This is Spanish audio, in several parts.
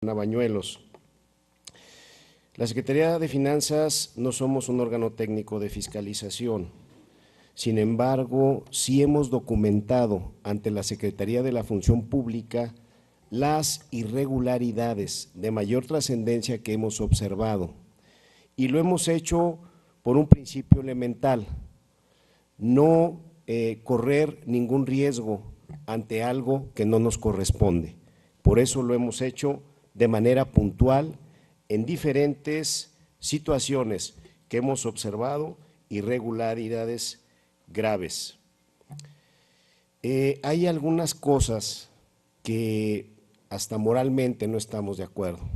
Bañuelos. La Secretaría de Finanzas no somos un órgano técnico de fiscalización. Sin embargo, sí hemos documentado ante la Secretaría de la Función Pública las irregularidades de mayor trascendencia que hemos observado. Y lo hemos hecho por un principio elemental: no correr ningún riesgo ante algo que no nos corresponde. Por eso lo hemos hecho de manera puntual en diferentes situaciones que hemos observado irregularidades graves. Hay algunas cosas que hasta moralmente no estamos de acuerdo.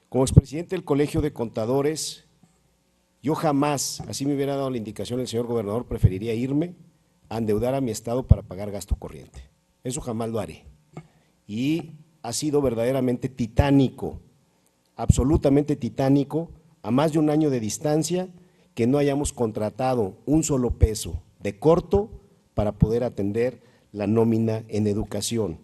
Como expresidente del Colegio de Contadores, yo jamás, así me hubiera dado la indicación el señor gobernador, preferiría irme a endeudar a mi estado para pagar gasto corriente. Eso jamás lo haré. Y ha sido verdaderamente titánico, absolutamente titánico, a más de un año de distancia, que no hayamos contratado un solo peso de corto para poder atender la nómina en educación.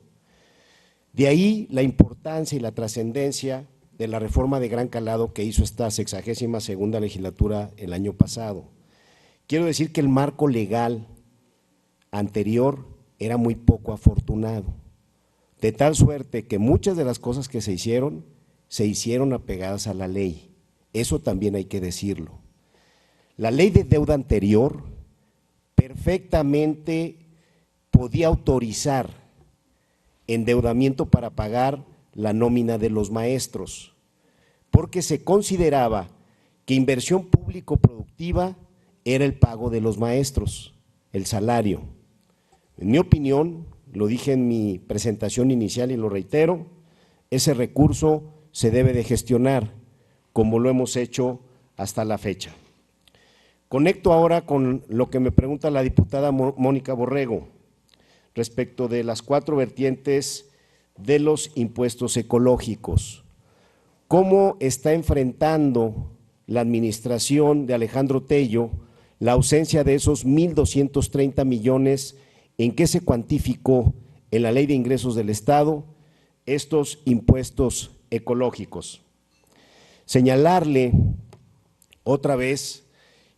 De ahí la importancia y la trascendencia de la reforma de gran calado que hizo esta 62ª legislatura el año pasado. Quiero decir que el marco legal anterior era muy poco afortunado, de tal suerte que muchas de las cosas que se hicieron apegadas a la ley. Eso también hay que decirlo. La ley de deuda anterior perfectamente podía autorizar endeudamiento para pagar la nómina de los maestros, porque se consideraba que inversión público-productiva era el pago de los maestros, el salario. En mi opinión, lo dije en mi presentación inicial y lo reitero, ese recurso se debe de gestionar como lo hemos hecho hasta la fecha. Conecto ahora con lo que me pregunta la diputada Mónica Borrego respecto de las 4 vertientes de los impuestos ecológicos. ¿Cómo está enfrentando la administración de Alejandro Tello la ausencia de esos 1,230 millones en que se cuantificó en la Ley de Ingresos del Estado estos impuestos ecológicos? Señalarle otra vez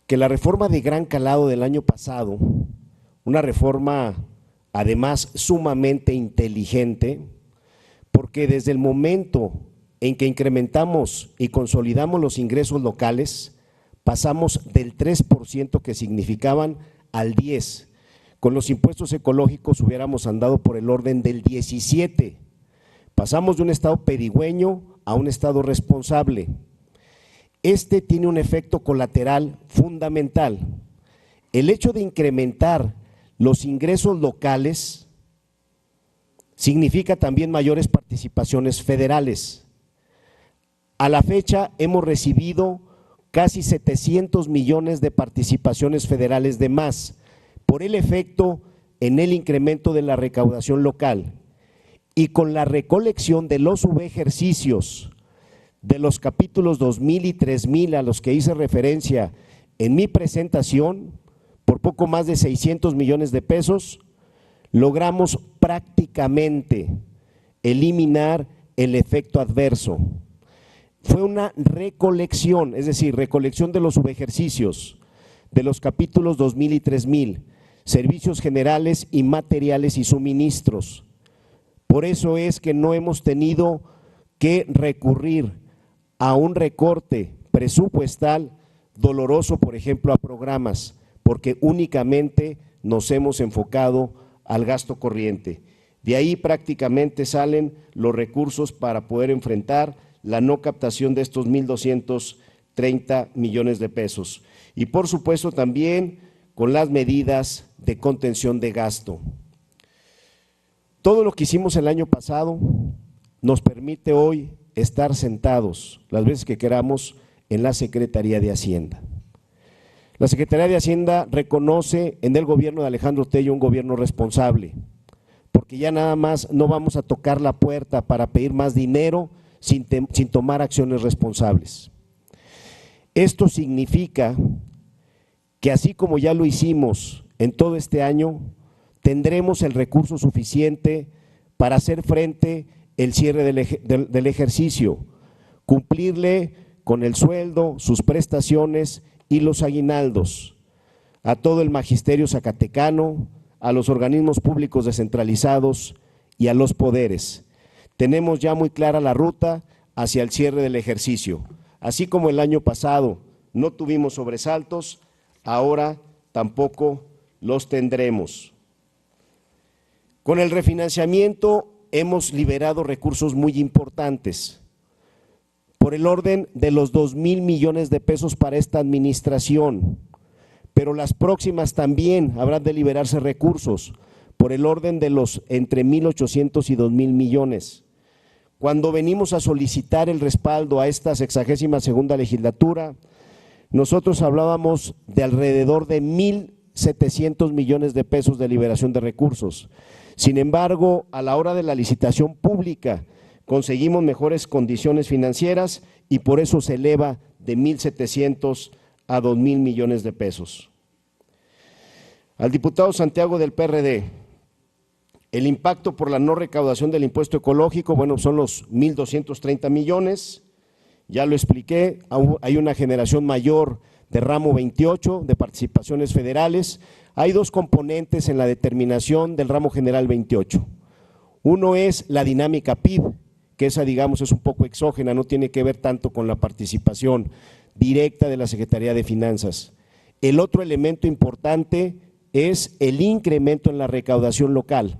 que la reforma de gran calado del año pasado, una reforma además sumamente inteligente, porque desde el momento en que incrementamos y consolidamos los ingresos locales, pasamos del 3% que significaban al 10%. Con los impuestos ecológicos hubiéramos andado por el orden del 17%. Pasamos de un estado pedigüeño a un estado responsable. Este tiene un efecto colateral fundamental. El hecho de incrementar los ingresos locales significa también mayores participaciones federales. A la fecha hemos recibido casi 700 millones de participaciones federales de más por el efecto en el incremento de la recaudación local, y con la recolección de los subejercicios de los capítulos 2000 y 3000 a los que hice referencia en mi presentación, por poco más de 600 millones de pesos, logramos prácticamente eliminar el efecto adverso. Fue una recolección, es decir, recolección de los subejercicios de los capítulos 2000 y 3000, servicios generales y materiales y suministros. Por eso es que no hemos tenido que recurrir a un recorte presupuestal doloroso, por ejemplo, a programas, porque únicamente nos hemos enfocado al gasto corriente. De ahí prácticamente salen los recursos para poder enfrentar la no captación de estos 1,230 millones de pesos. Y por supuesto también con las medidas de contención de gasto. Todo lo que hicimos el año pasado nos permite hoy estar sentados las veces que queramos en la Secretaría de Hacienda. La Secretaría de Hacienda reconoce en el gobierno de Alejandro Tello un gobierno responsable, porque ya nada más no vamos a tocar la puerta para pedir más dinero sin tomar acciones responsables. Esto significa que así como ya lo hicimos en todo este año, tendremos el recurso suficiente para hacer frente el cierre del ejercicio, cumplirle con el sueldo, sus prestaciones y los aguinaldos a todo el magisterio zacatecano, a los organismos públicos descentralizados y a los poderes. Tenemos ya muy clara la ruta hacia el cierre del ejercicio. Así como el año pasado no tuvimos sobresaltos, ahora tampoco los tendremos. Con el refinanciamiento hemos liberado recursos muy importantes, por el orden de los 2,000 millones de pesos para esta administración, pero las próximas también habrán de liberarse recursos, por el orden de los entre 1,800 y 2,000 millones. Cuando venimos a solicitar el respaldo a esta 62ª legislatura, nosotros hablábamos de alrededor de 1,700 millones de pesos de liberación de recursos. Sin embargo, a la hora de la licitación pública conseguimos mejores condiciones financieras y por eso se eleva de 1,700 a 2,000 millones de pesos. Al diputado Santiago del PRD, el impacto por la no recaudación del impuesto ecológico, bueno, son los 1,230 millones, ya lo expliqué, hay una generación mayor de ramo 28 de participaciones federales. Hay dos componentes en la determinación del ramo general 28. Uno es la dinámica PIB, que esa, digamos, es un poco exógena, no tiene que ver tanto con la participación directa de la Secretaría de Finanzas. El otro elemento importante es el incremento en la recaudación local.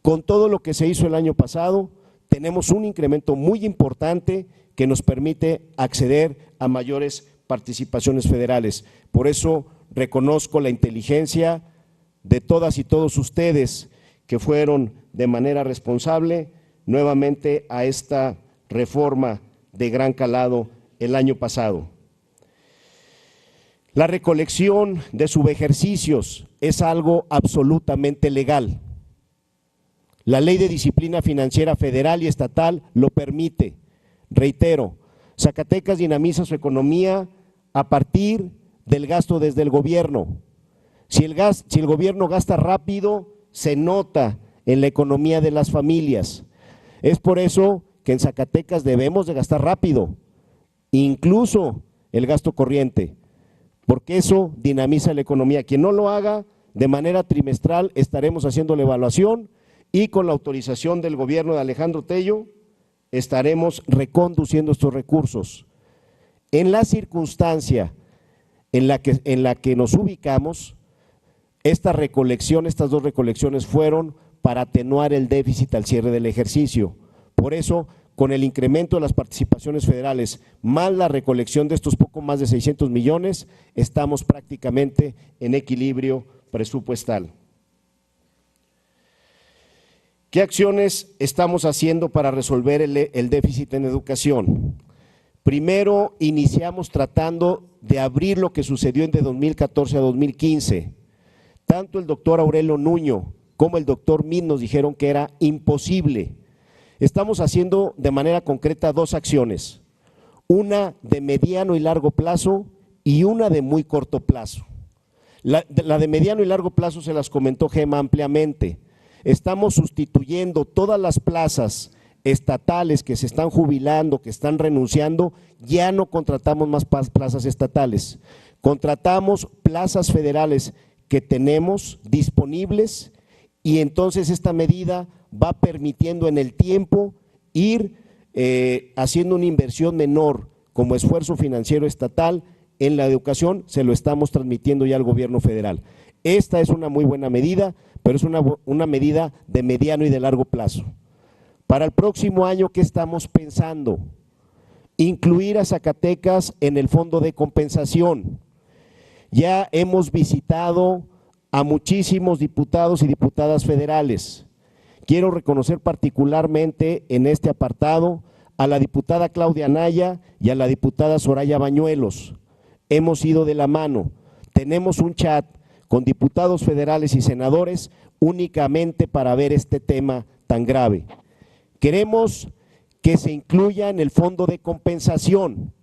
Con todo lo que se hizo el año pasado, tenemos un incremento muy importante que nos permite acceder a mayores participaciones federales. Por eso reconozco la inteligencia de todas y todos ustedes que fueron de manera responsable nuevamente a esta reforma de gran calado el año pasado. La recolección de subejercicios es algo absolutamente legal. La Ley de Disciplina Financiera Federal y Estatal lo permite. Reitero, Zacatecas dinamiza su economía a partir del gasto desde el gobierno. Si el gobierno gasta rápido, se nota en la economía de las familias. Es por eso que en Zacatecas debemos de gastar rápido, incluso el gasto corriente, porque eso dinamiza la economía. Quien no lo haga, de manera trimestral estaremos haciendo la evaluación y con la autorización del gobierno de Alejandro Tello estaremos reconduciendo estos recursos. En la circunstancia en la que nos ubicamos, estas dos recolecciones fueron para atenuar el déficit al cierre del ejercicio. Por eso, con el incremento de las participaciones federales, más la recolección de estos poco más de 600 millones, estamos prácticamente en equilibrio presupuestal. ¿Qué acciones estamos haciendo para resolver el déficit en educación? Primero, iniciamos tratando de abrir lo que sucedió de 2014 a 2015. Tanto el doctor Aurelio Nuño como el doctor Min nos dijeron que era imposible. Estamos haciendo de manera concreta dos acciones, una de mediano y largo plazo y una de muy corto plazo. La de mediano y largo plazo se las comentó Gema ampliamente. Estamos sustituyendo todas las plazas estatales que se están jubilando, que están renunciando, ya no contratamos más plazas estatales, contratamos plazas federales que tenemos disponibles y entonces esta medida va permitiendo en el tiempo ir haciendo una inversión menor como esfuerzo financiero estatal en la educación, se lo estamos transmitiendo ya al gobierno federal. Esta es una muy buena medida, pero es una medida de mediano y de largo plazo. Para el próximo año, ¿qué estamos pensando? Incluir a Zacatecas en el fondo de compensación. Ya hemos visitado a muchísimos diputados y diputadas federales. Quiero reconocer particularmente en este apartado a la diputada Claudia Anaya y a la diputada Soraya Bañuelos. Hemos ido de la mano, tenemos un chat con diputados federales y senadores únicamente para ver este tema tan grave. Queremos que se incluya en el fondo de compensación,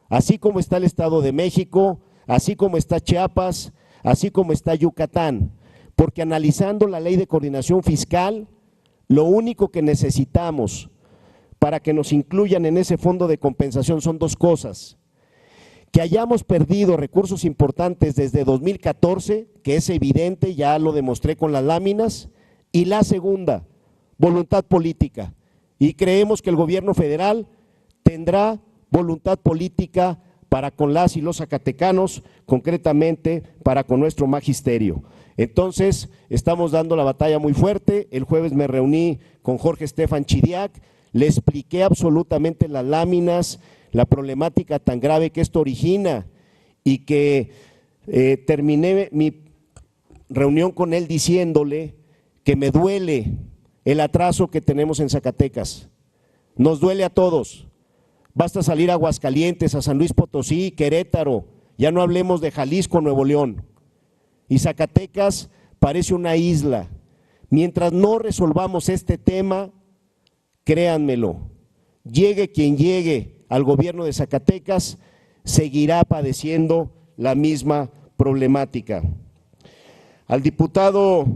así como está el Estado de México, así como está Chiapas, así como está Yucatán, porque analizando la Ley de Coordinación Fiscal, lo único que necesitamos para que nos incluyan en ese fondo de compensación son dos cosas: que hayamos perdido recursos importantes desde 2014, que es evidente, ya lo demostré con las láminas, y la segunda, voluntad política. Y creemos que el gobierno federal tendrá voluntad política para con las y los zacatecanos, concretamente para con nuestro magisterio. Entonces, estamos dando la batalla muy fuerte. El jueves me reuní con Jorge Estefan Chidiac, le expliqué absolutamente las láminas, la problemática tan grave que esto origina, y que terminé mi reunión con él diciéndole que me duele el atraso que tenemos en Zacatecas. Nos duele a todos. Basta salir a Aguascalientes, a San Luis Potosí, Querétaro, ya no hablemos de Jalisco, Nuevo León. Y Zacatecas parece una isla. Mientras no resolvamos este tema, créanmelo, llegue quien llegue al gobierno de Zacatecas, seguirá padeciendo la misma problemática. Al diputado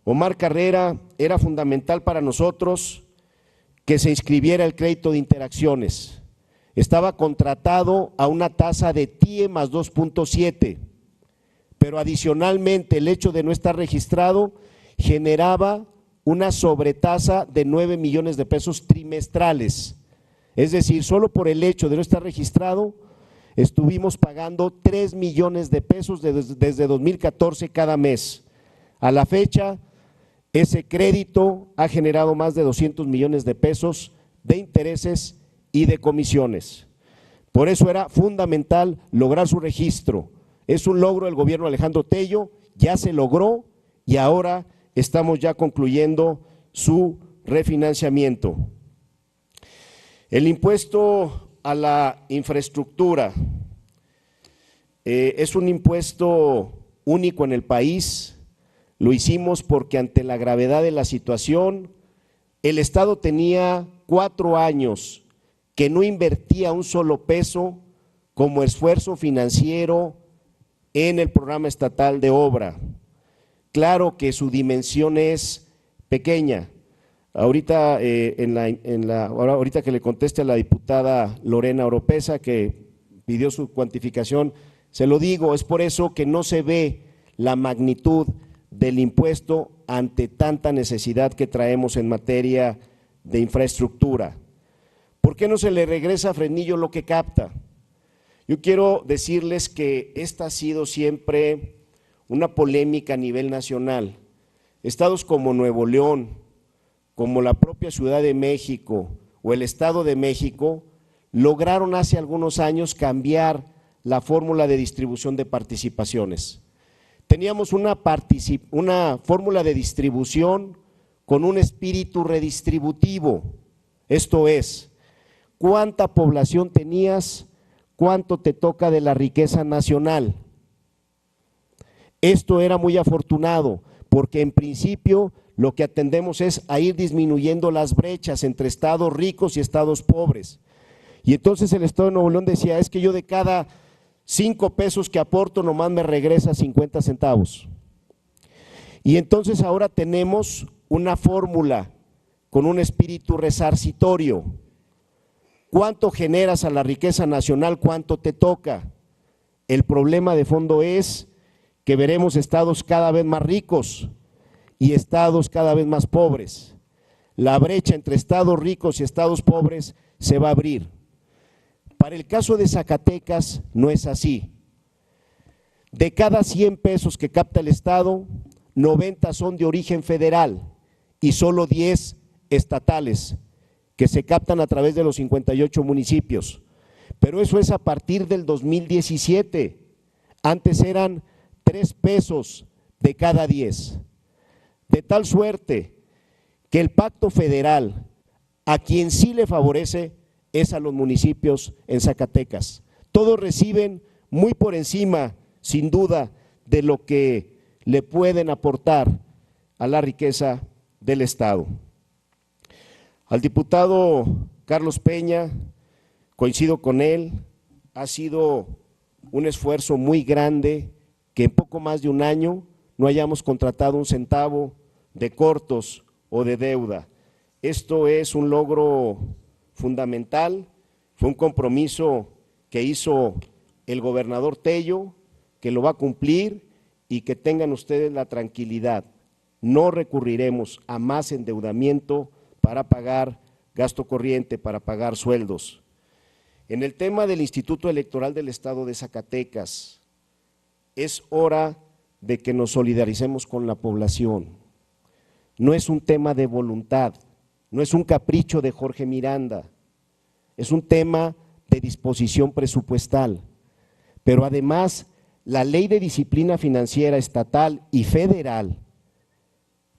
Omar Carrera, era fundamental para nosotros que se inscribiera el crédito de interacciones. Estaba contratado a una tasa de TIE más 2.7, pero adicionalmente el hecho de no estar registrado generaba una sobretasa de 9 millones de pesos trimestrales. Es decir, solo por el hecho de no estar registrado, estuvimos pagando 3 millones de pesos desde 2014 cada mes. A la fecha, ese crédito ha generado más de 200 millones de pesos de intereses y de comisiones. Por eso era fundamental lograr su registro. Es un logro del gobierno de Alejandro Tello, ya se logró y ahora estamos ya concluyendo su refinanciamiento. El impuesto a la infraestructura es un impuesto único en el país. Lo hicimos porque ante la gravedad de la situación, el Estado tenía 4 años que no invertía un solo peso como esfuerzo financiero en el programa estatal de obra. Claro que su dimensión es pequeña. Ahorita, ahorita que le conteste a la diputada Lorena Oropesa, que pidió su cuantificación, se lo digo, es por eso que no se ve la magnitud del impuesto ante tanta necesidad que traemos en materia de infraestructura. ¿Por qué no se le regresa a Fresnillo lo que capta? Yo quiero decirles que esta ha sido siempre una polémica a nivel nacional. Estados como Nuevo León, como la propia Ciudad de México o el Estado de México, lograron hace algunos años cambiar la fórmula de distribución de participaciones. Teníamos una fórmula de distribución con un espíritu redistributivo, esto es, ¿cuánta población tenías? ¿Cuánto te toca de la riqueza nacional? Esto era muy afortunado, porque en principio lo que atendemos es a ir disminuyendo las brechas entre estados ricos y estados pobres. Y entonces el Estado de Nuevo León decía, es que yo de cada 5 pesos que aporto nomás me regresa 50 centavos. Y entonces ahora tenemos una fórmula con un espíritu resarcitorio. ¿Cuánto generas a la riqueza nacional? ¿Cuánto te toca? El problema de fondo es que veremos estados cada vez más ricos y estados cada vez más pobres. La brecha entre estados ricos y estados pobres se va a abrir. Para el caso de Zacatecas no es así. De cada 100 pesos que capta el Estado, 90 son de origen federal y solo 10 estatales, que se captan a través de los 58 municipios. Pero eso es a partir del 2017. Antes eran 3 pesos de cada 10. De tal suerte que el pacto federal, a quien sí le favorece, es a los municipios en Zacatecas. Todos reciben muy por encima, sin duda, de lo que le pueden aportar a la riqueza del Estado. Al diputado Carlos Peña, coincido con él, ha sido un esfuerzo muy grande que en poco más de un año no hayamos contratado un centavo de cortos o de deuda. Esto es un logro fundamental, fue un compromiso que hizo el gobernador Tello, que lo va a cumplir y que tengan ustedes la tranquilidad. No recurriremos a más endeudamiento para pagar gasto corriente, para pagar sueldos. En el tema del Instituto Electoral del Estado de Zacatecas, es hora de que nos solidaricemos con la población. No es un tema de voluntad, no es un capricho de Jorge Miranda, es un tema de disposición presupuestal. Pero además, la Ley de Disciplina Financiera estatal y federal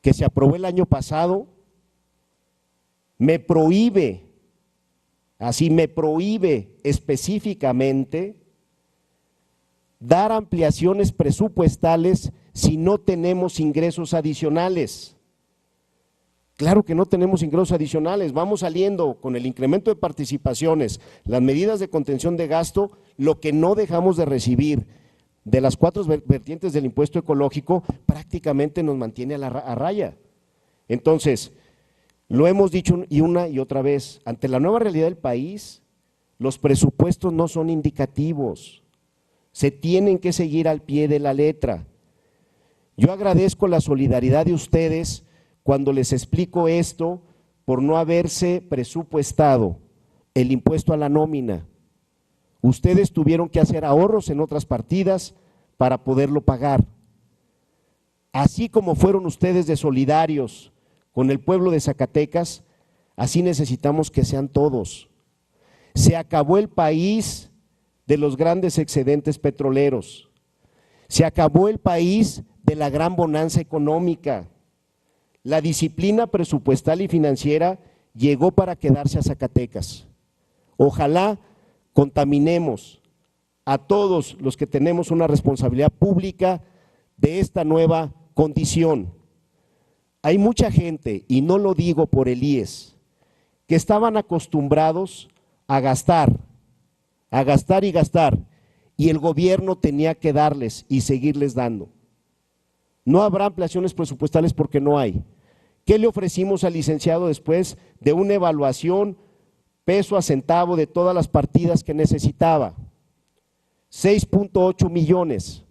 que se aprobó el año pasado me prohíbe específicamente dar ampliaciones presupuestales si no tenemos ingresos adicionales. Claro que no tenemos ingresos adicionales, vamos saliendo con el incremento de participaciones, las medidas de contención de gasto, lo que no dejamos de recibir de las 4 vertientes del impuesto ecológico prácticamente nos mantiene a raya. Entonces, lo hemos dicho y una y otra vez, ante la nueva realidad del país, los presupuestos no son indicativos, se tienen que seguir al pie de la letra. Yo agradezco la solidaridad de ustedes cuando les explico esto por no haberse presupuestado el impuesto a la nómina. Ustedes tuvieron que hacer ahorros en otras partidas para poderlo pagar. Así como fueron ustedes de solidarios con el pueblo de Zacatecas, así necesitamos que sean todos. Se acabó el país de los grandes excedentes petroleros, se acabó el país de la gran bonanza económica. La disciplina presupuestal y financiera llegó para quedarse a Zacatecas. Ojalá contaminemos a todos los que tenemos una responsabilidad pública de esta nueva condición. Hay mucha gente, y no lo digo por el IES, que estaban acostumbrados a gastar y gastar, y el gobierno tenía que darles y seguirles dando. No habrá ampliaciones presupuestales porque no hay. ¿Qué le ofrecimos al licenciado después de una evaluación peso a centavo de todas las partidas que necesitaba? 6.8 millones,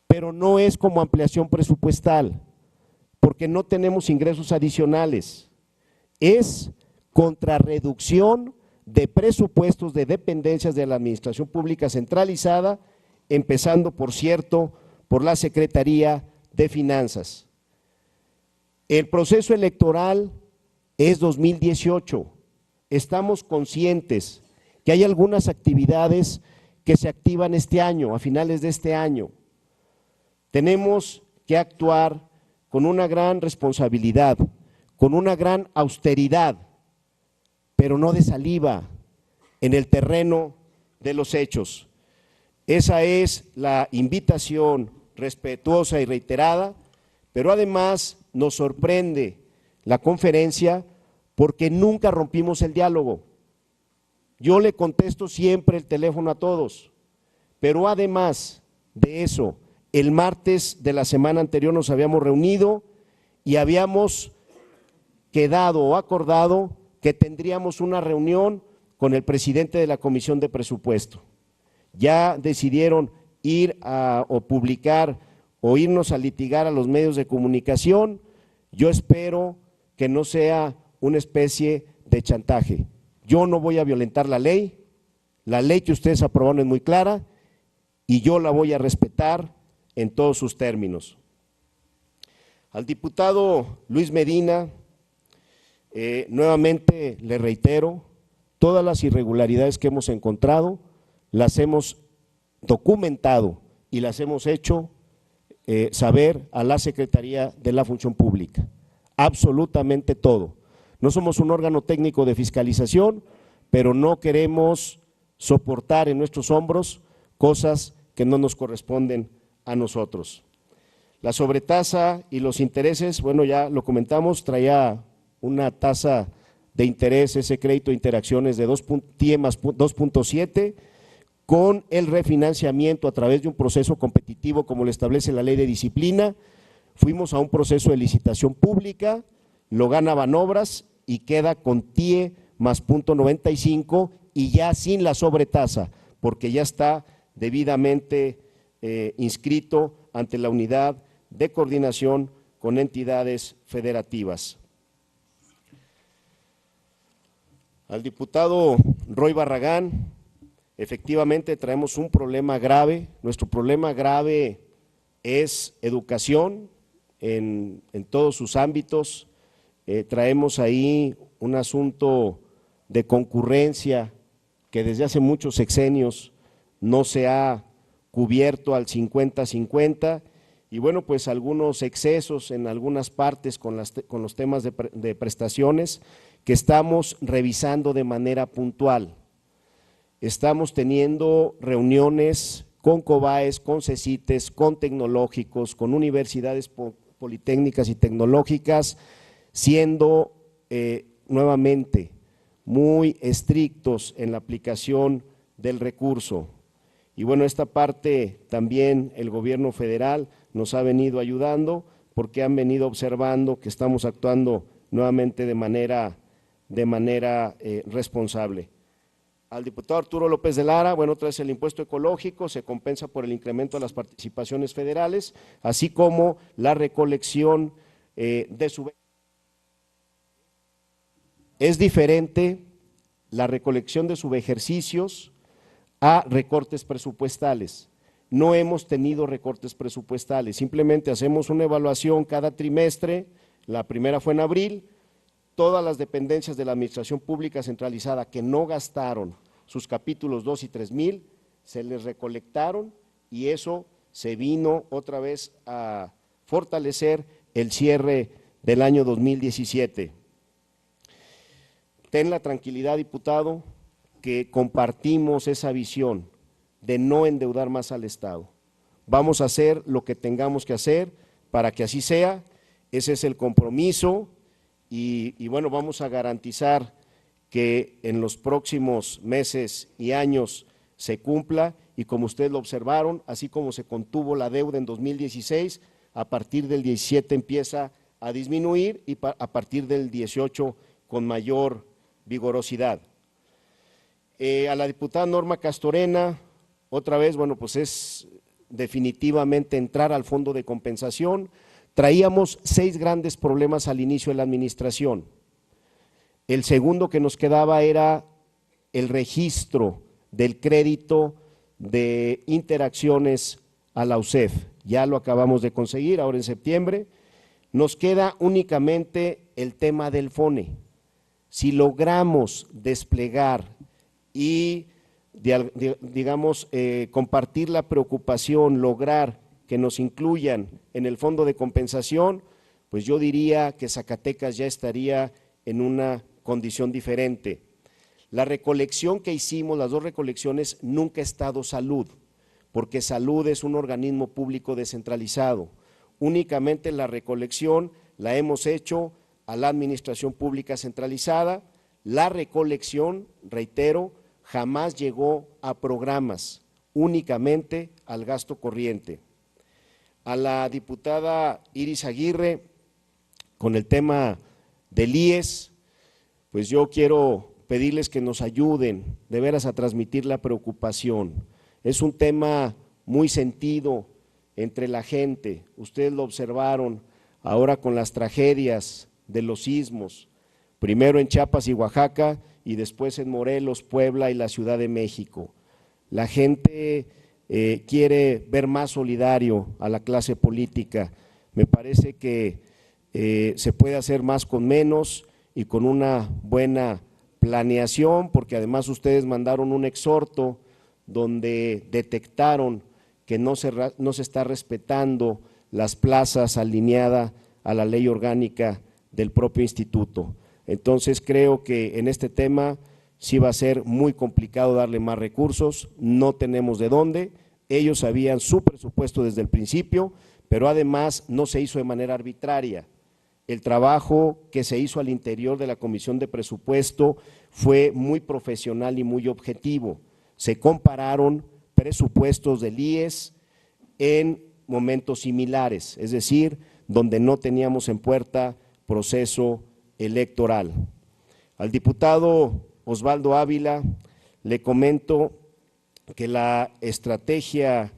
pero no es como ampliación presupuestal, porque no tenemos ingresos adicionales, es contrarreducción de presupuestos de dependencias de la administración pública centralizada, empezando, por cierto, por la Secretaría de Finanzas. El proceso electoral es 2018, estamos conscientes que hay algunas actividades que se activan este año, a finales de este año. Tenemos que actuar con una gran responsabilidad, con una gran austeridad, pero no de saliva, en el terreno de los hechos. Esa es la invitación respetuosa y reiterada, pero además nos sorprende la conferencia porque nunca rompimos el diálogo. Yo le contesto siempre el teléfono a todos, pero además de eso, el martes de la semana anterior nos habíamos reunido y habíamos quedado o acordado que tendríamos una reunión con el presidente de la Comisión de Presupuesto. Ya decidieron ir o publicar o irnos a litigar a los medios de comunicación. Yo espero que no sea una especie de chantaje. Yo no voy a violentar la ley que ustedes aprobaron es muy clara y yo la voy a respetar en todos sus términos. Al diputado Luis Medina, nuevamente le reitero, todas las irregularidades que hemos encontrado las hemos documentado y las hemos hecho saber a la Secretaría de la Función Pública, absolutamente todo. No somos un órgano técnico de fiscalización, pero no queremos soportar en nuestros hombros cosas que no nos corresponden a nosotros. La sobretasa y los intereses, bueno, ya lo comentamos, traía una tasa de interés, ese crédito de interacciones de 2.7, con el refinanciamiento a través de un proceso competitivo como lo establece la ley de disciplina. Fuimos a un proceso de licitación pública, lo gana Banobras y queda con TIE más 0.95 y ya sin la sobretasa, porque ya está debidamente inscrito ante la unidad de coordinación con entidades federativas. Al diputado Roy Barragán, efectivamente traemos un problema grave. Nuestro problema grave es educación en todos sus ámbitos. Traemos ahí un asunto de concurrencia que desde hace muchos sexenios no se ha cubierto al 50-50 y bueno, pues algunos excesos en algunas partes con los temas de prestaciones que estamos revisando de manera puntual. Estamos teniendo reuniones con COBAES, con CECITES, con tecnológicos, con universidades politécnicas y tecnológicas, siendo nuevamente muy estrictos en la aplicación del recurso. Y bueno, esta parte también el gobierno federal nos ha venido ayudando porque han venido observando que estamos actuando nuevamente de manera responsable. Al diputado Arturo López de Lara, bueno, otra vez el impuesto ecológico se compensa por el incremento de las participaciones federales, así como la recolección de su… Es diferente la recolección de subejercicios a recortes presupuestales. No hemos tenido recortes presupuestales, simplemente hacemos una evaluación cada trimestre, la primera fue en abril, todas las dependencias de la Administración Pública Centralizada que no gastaron sus capítulos 2 y 3,000, se les recolectaron y eso se vino otra vez a fortalecer el cierre del año 2017. Ten la tranquilidad, diputado, que compartimos esa visión de no endeudar más al Estado. Vamos a hacer lo que tengamos que hacer para que así sea, ese es el compromiso y bueno, vamos a garantizar que en los próximos meses y años se cumpla y como ustedes lo observaron, así como se contuvo la deuda en 2016, a partir del 17 empieza a disminuir y a partir del 18 con mayor vigorosidad. A la diputada Norma Castorena, otra vez, bueno, pues es definitivamente entrar al fondo de compensación. Traíamos 6 grandes problemas al inicio de la administración. El segundo que nos quedaba era el registro del crédito de interacciones a la UCEF. Ya lo acabamos de conseguir ahora en septiembre. Nos queda únicamente el tema del FONE. Si logramos desplegar y, digamos, compartir la preocupación, lograr que nos incluyan en el fondo de compensación, pues yo diría que Zacatecas ya estaría en una condición diferente. La recolección que hicimos, las 2 recolecciones, nunca ha estado Salud, porque Salud es un organismo público descentralizado. Únicamente la recolección la hemos hecho a la Administración Pública Centralizada. La recolección, reitero, jamás llegó a programas, únicamente al gasto corriente. A la diputada Iris Aguirre, con el tema del IES, pues yo quiero pedirles que nos ayuden de veras a transmitir la preocupación. Es un tema muy sentido entre la gente, ustedes lo observaron ahora con las tragedias de los sismos, primero en Chiapas y Oaxaca y después en Morelos, Puebla y la Ciudad de México. La gente quiere ver más solidario a la clase política. Me parece que se puede hacer más con menos y con una buena planeación, porque además ustedes mandaron un exhorto donde detectaron que no se está respetando las plazas alineadas a la ley orgánica del propio instituto. Entonces creo que en este tema sí va a ser muy complicado darle más recursos, no tenemos de dónde, ellos sabían su presupuesto desde el principio, pero además no se hizo de manera arbitraria. El trabajo que se hizo al interior de la Comisión de Presupuesto fue muy profesional y muy objetivo. Se compararon presupuestos del IES en momentos similares, es decir, donde no teníamos en puerta proceso electoral. Al diputado Osvaldo Ávila le comento que la estrategia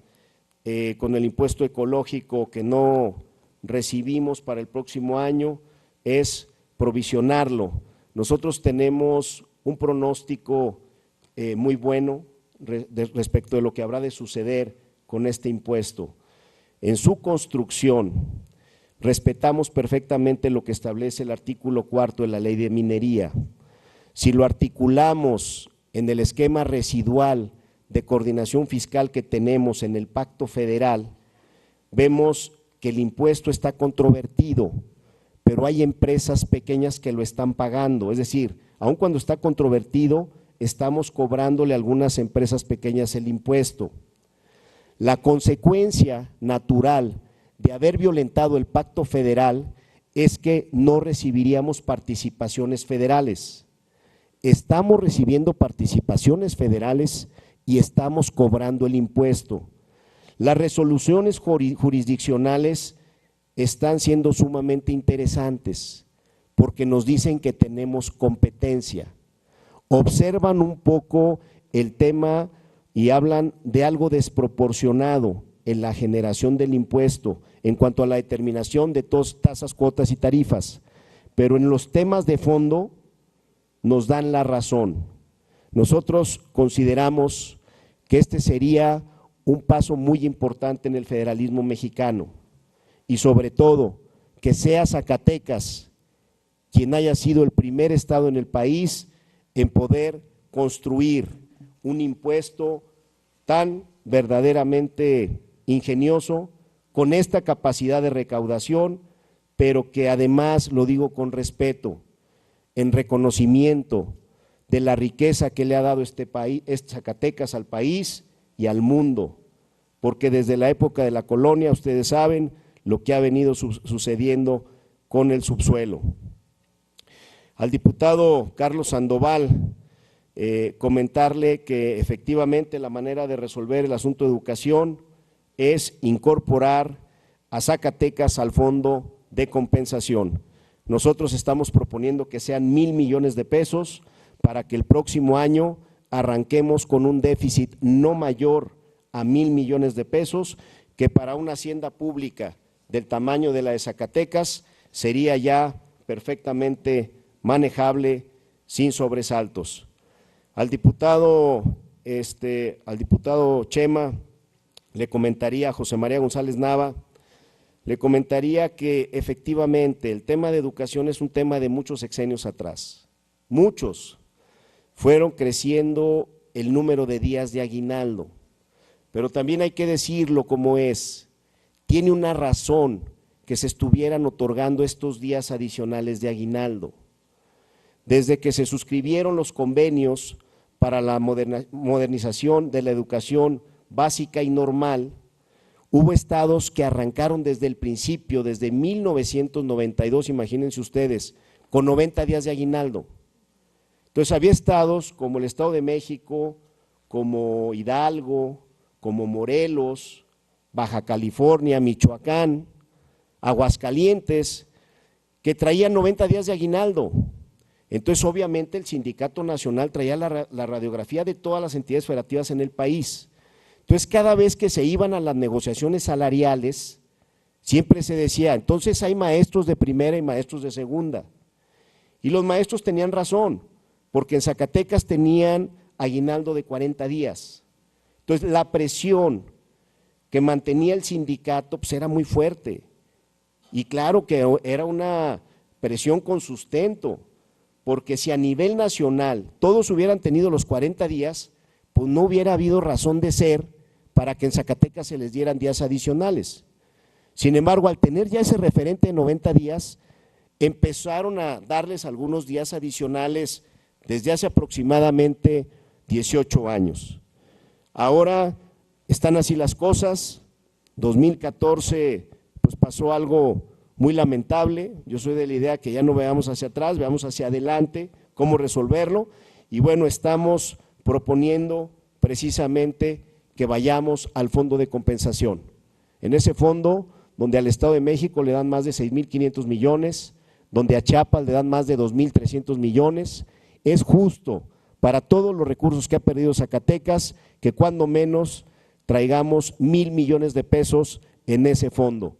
con el impuesto ecológico que no recibimos para el próximo año es provisionarlo. Nosotros tenemos un pronóstico muy bueno respecto de lo que habrá de suceder con este impuesto. En su construcción, respetamos perfectamente lo que establece el artículo 4 de la Ley de Minería. Si lo articulamos en el esquema residual de coordinación fiscal que tenemos en el Pacto Federal, vemos que el impuesto está controvertido, pero hay empresas pequeñas que lo están pagando, es decir, aun cuando está controvertido, estamos cobrándole a algunas empresas pequeñas el impuesto. La consecuencia natural de haber violentado el Pacto Federal es que no recibiríamos participaciones federales. Estamos recibiendo participaciones federales y estamos cobrando el impuesto. Las resoluciones jurisdiccionales están siendo sumamente interesantes porque nos dicen que tenemos competencia. Observan un poco el tema y hablan de algo desproporcionado en la generación del impuesto en cuanto a la determinación de tasas, cuotas y tarifas, pero en los temas de fondo nos dan la razón. Nosotros consideramos que este sería un paso muy importante en el federalismo mexicano y sobre todo que sea Zacatecas quien haya sido el primer estado en el país en poder construir un impuesto tan verdaderamente ingenioso, con esta capacidad de recaudación, pero que además, lo digo con respeto, en reconocimiento de la riqueza que le ha dado este país, Zacatecas al país y al mundo, porque desde la época de la colonia, ustedes saben lo que ha venido sucediendo con el subsuelo. Al diputado Carlos Sandoval, comentarle que efectivamente la manera de resolver el asunto de educación es incorporar a Zacatecas al fondo de compensación. Nosotros estamos proponiendo que sean 1,000 millones de pesos para que el próximo año arranquemos con un déficit no mayor a 1,000 millones de pesos, que para una hacienda pública del tamaño de la de Zacatecas sería ya perfectamente manejable sin sobresaltos. Al diputado Chema le comentaría, a José María González Nava, le comentaría que efectivamente el tema de educación es un tema de muchos sexenios atrás. Muchos fueron creciendo el número de días de aguinaldo, pero también hay que decirlo como es, tiene una razón que se estuvieran otorgando estos días adicionales de aguinaldo. Desde que se suscribieron los convenios para la modernización de la educación básica y normal, hubo estados que arrancaron desde el principio, desde 1992, imagínense ustedes, con 90 días de aguinaldo. Entonces había estados como el Estado de México, como Hidalgo, como Morelos, Baja California, Michoacán, Aguascalientes, que traían 90 días de aguinaldo. Entonces obviamente el Sindicato Nacional traía la radiografía de todas las entidades federativas en el país. Entonces cada vez que se iban a las negociaciones salariales, siempre se decía, entonces hay maestros de primera y maestros de segunda. Y los maestros tenían razón, porque en Zacatecas tenían aguinaldo de 40 días. Entonces la presión que mantenía el sindicato pues era muy fuerte. Y claro que era una presión con sustento, porque si a nivel nacional todos hubieran tenido los 40 días, pues no hubiera habido razón de ser para que en Zacatecas se les dieran días adicionales. Sin embargo, al tener ya ese referente de 90 días, empezaron a darles algunos días adicionales desde hace aproximadamente 18 años. Ahora están así las cosas. 2014 pues pasó algo muy lamentable. Yo soy de la idea que ya no veamos hacia atrás, veamos hacia adelante cómo resolverlo, y bueno, estamos proponiendo precisamente que vayamos al fondo de compensación. En ese fondo, donde al Estado de México le dan más de 6,500 millones, donde a Chiapas le dan más de 2.300 millones. Es justo para todos los recursos que ha perdido Zacatecas que cuando menos traigamos 1,000 millones de pesos en ese fondo.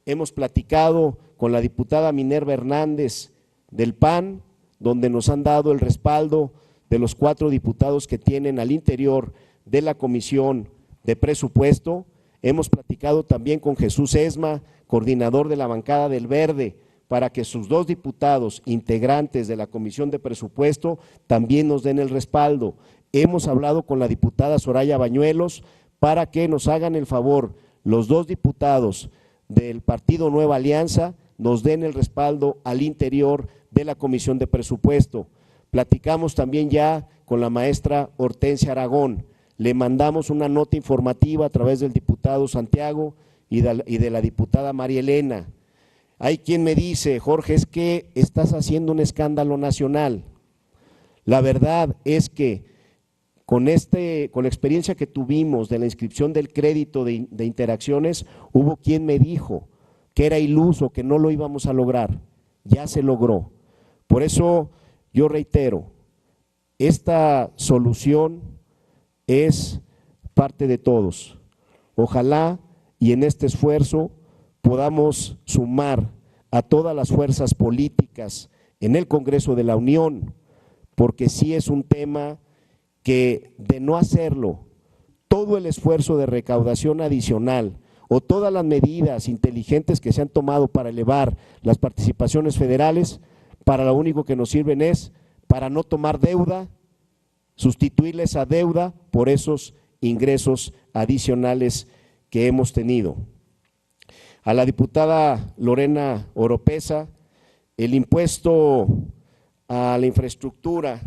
Hemos platicado con la diputada Minerva Hernández del PAN, donde nos han dado el respaldo de los 4 diputados que tienen al interior de la Comisión de Presupuesto. Hemos platicado también con Jesús Esma, coordinador de la bancada del Verde, para que sus 2 diputados integrantes de la Comisión de Presupuesto también nos den el respaldo. Hemos hablado con la diputada Soraya Bañuelos para que nos hagan el favor, los 2 diputados del Partido Nueva Alianza nos den el respaldo al interior de la Comisión de Presupuesto. Platicamos también ya con la maestra Hortensia Aragón, le mandamos una nota informativa a través del diputado Santiago y de la diputada María Elena. Hay quien me dice, Jorge, es que estás haciendo un escándalo nacional. La verdad es que con la experiencia que tuvimos de la inscripción del crédito de interacciones, hubo quien me dijo que era iluso, que no lo íbamos a lograr. Ya se logró. Por eso yo reitero, esta solución es parte de todos. Ojalá y en este esfuerzo podamos sumar a todas las fuerzas políticas en el Congreso de la Unión, porque sí es un tema que de no hacerlo, todo el esfuerzo de recaudación adicional o todas las medidas inteligentes que se han tomado para elevar las participaciones federales, para lo único que nos sirven es para no tomar deuda, sustituirle esa deuda por esos ingresos adicionales que hemos tenido. A la diputada Lorena Oropesa, el impuesto a la infraestructura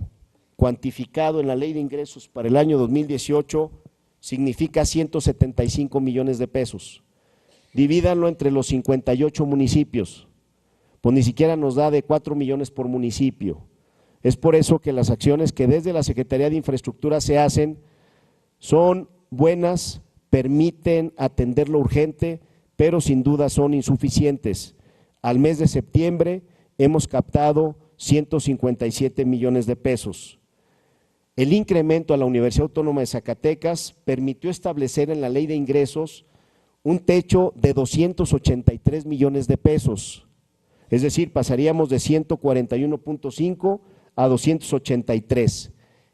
cuantificado en la Ley de Ingresos para el año 2018 significa 175 millones de pesos. Divídanlo entre los 58 municipios, pues ni siquiera nos da de 4 millones por municipio. Es por eso que las acciones que desde la Secretaría de Infraestructura se hacen son buenas, permiten atender lo urgente, pero sin duda son insuficientes. Al mes de septiembre hemos captado 157 millones de pesos. El incremento a la Universidad Autónoma de Zacatecas permitió establecer en la Ley de Ingresos un techo de 283 millones de pesos, es decir, pasaríamos de 141.5 a 283.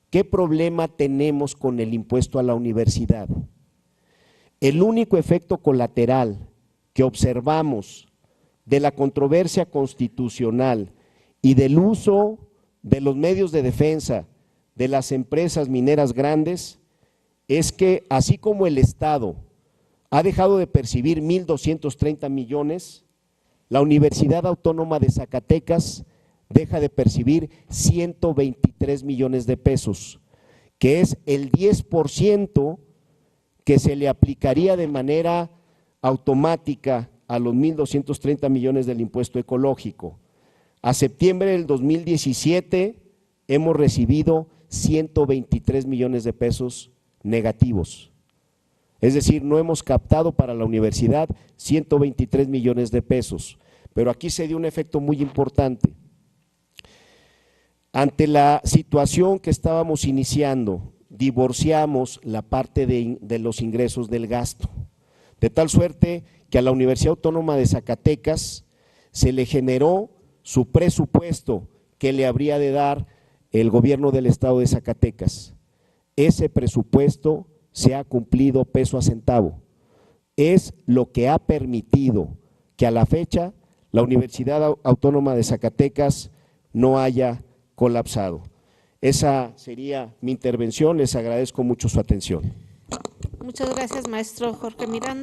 ¿Qué problema tenemos con el impuesto a la universidad? El único efecto colateral que observamos de la controversia constitucional y del uso de los medios de defensa de las empresas mineras grandes es que así como el Estado ha dejado de percibir 1.230 millones, la Universidad Autónoma de Zacatecas deja de percibir 123 millones de pesos, que es el 10% que se le aplicaría de manera automática a los 1.230 millones del impuesto ecológico. A septiembre del 2017 hemos recibido 123 millones de pesos negativos. Es decir, no hemos captado para la universidad 123 millones de pesos. Pero aquí se dio un efecto muy importante. Ante la situación que estábamos iniciando, divorciamos la parte de los ingresos del gasto, de tal suerte que a la Universidad Autónoma de Zacatecas se le generó su presupuesto que le habría de dar el gobierno del estado de Zacatecas. Ese presupuesto se ha cumplido peso a centavo. Es lo que ha permitido que a la fecha la Universidad Autónoma de Zacatecas no haya colapsado. Esa sería mi intervención, les agradezco mucho su atención. Muchas gracias, maestro Jorge Miranda.